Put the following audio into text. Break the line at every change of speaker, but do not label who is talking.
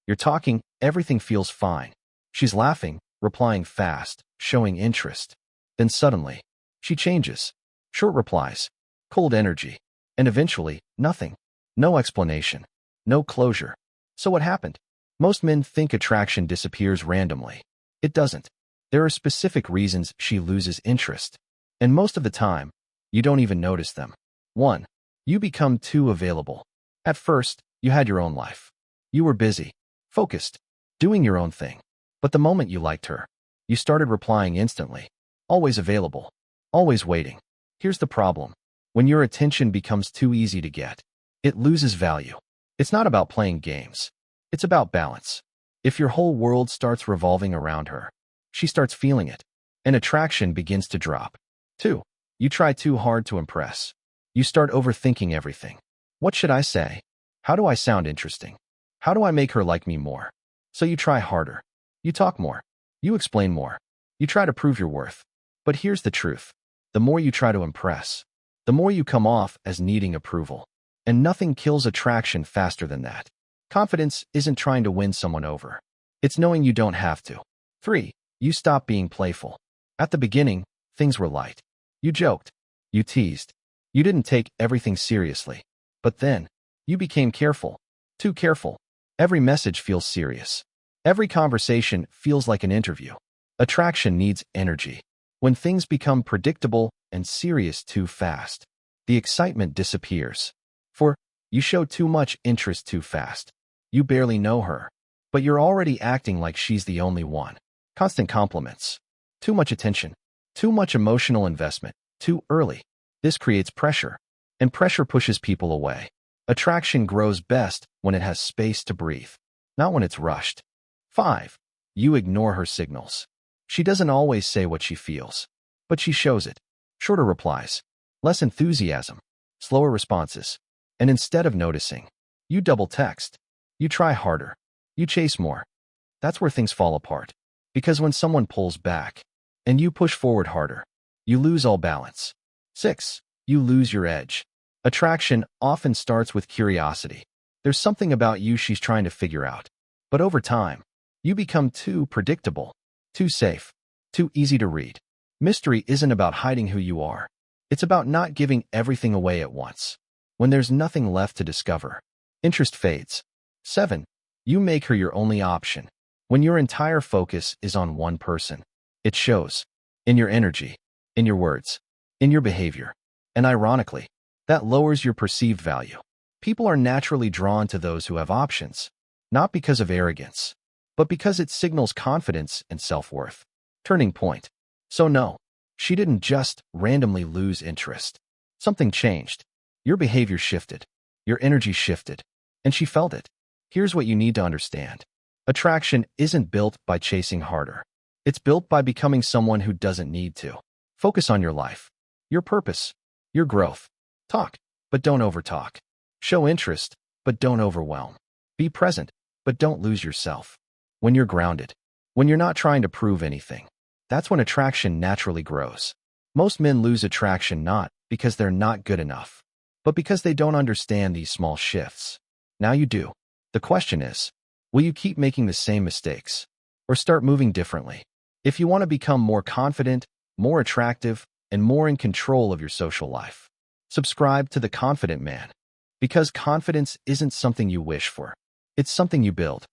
You're talking, everything feels fine. She's laughing, replying fast, showing interest. Then suddenly, she changes. Short replies, cold energy, and eventually, nothing. No explanation. No closure. So what happened? Most men think attraction disappears randomly. It doesn't. There are specific reasons she loses interest. And most of the time, you don't even notice them. 1. You become too available. At first, you had your own life. You were busy, focused, doing your own thing. But the moment you liked her, you started replying instantly. Always available. Always waiting. Here's the problem. When your attention becomes too easy to get, it loses value. It's not about playing games. It's about balance. If your whole world starts revolving around her, she starts feeling it, and attraction begins to drop. 2. You try too hard to impress. You start overthinking everything. What should I say? How do I sound interesting? How do I make her like me more? So you try harder. You talk more. You explain more. You try to prove your worth. But here's the truth. The more you try to impress, the more you come off as needing approval. And nothing kills attraction faster than that. Confidence isn't trying to win someone over. It's knowing you don't have to. 3. You stop being playful. At the beginning, things were light. You joked. You teased. You didn't take everything seriously. But then, you became careful. Too careful. Every message feels serious. Every conversation feels like an interview. Attraction needs energy. When things become predictable and serious too fast, the excitement disappears. 4. You show too much interest too fast. You barely know her, but you're already acting like she's the only one. Constant compliments. Too much attention. Too much emotional investment. Too early. This creates pressure, and pressure pushes people away. Attraction grows best when it has space to breathe, not when it's rushed. 5. You ignore her signals. She doesn't always say what she feels, but she shows it. Shorter replies, less enthusiasm, slower responses. And instead of noticing, you double text. You try harder. You chase more. That's where things fall apart. Because when someone pulls back, and you push forward harder, you lose all balance. 6. You lose your edge. Attraction often starts with curiosity. There's something about you she's trying to figure out. But over time, you become too predictable, too safe, too easy to read. Mystery isn't about hiding who you are. It's about not giving everything away at once. When there's nothing left to discover, interest fades. 7. You make her your only option. When your entire focus is on one person, it shows. In your energy, in your words, in your behavior. And ironically, that lowers your perceived value. People are naturally drawn to those who have options, not because of arrogance, but because it signals confidence and self-worth. Turning point. So no, she didn't just randomly lose interest. Something changed. Your behavior shifted. Your energy shifted. And she felt it. Here's what you need to understand. Attraction isn't built by chasing harder. It's built by becoming someone who doesn't need to. Focus on your life, your purpose, your growth. Talk, but don't overtalk. Show interest, but don't overwhelm. Be present, but don't lose yourself. When you're grounded, when you're not trying to prove anything, that's when attraction naturally grows. Most men lose attraction not because they're not good enough, but because they don't understand these small shifts. Now you do. The question is, will you keep making the same mistakes or start moving differently? If you want to become more confident, more attractive, and more in control of your social life, subscribe to The Confident Man. Because confidence isn't something you wish for. It's something you build.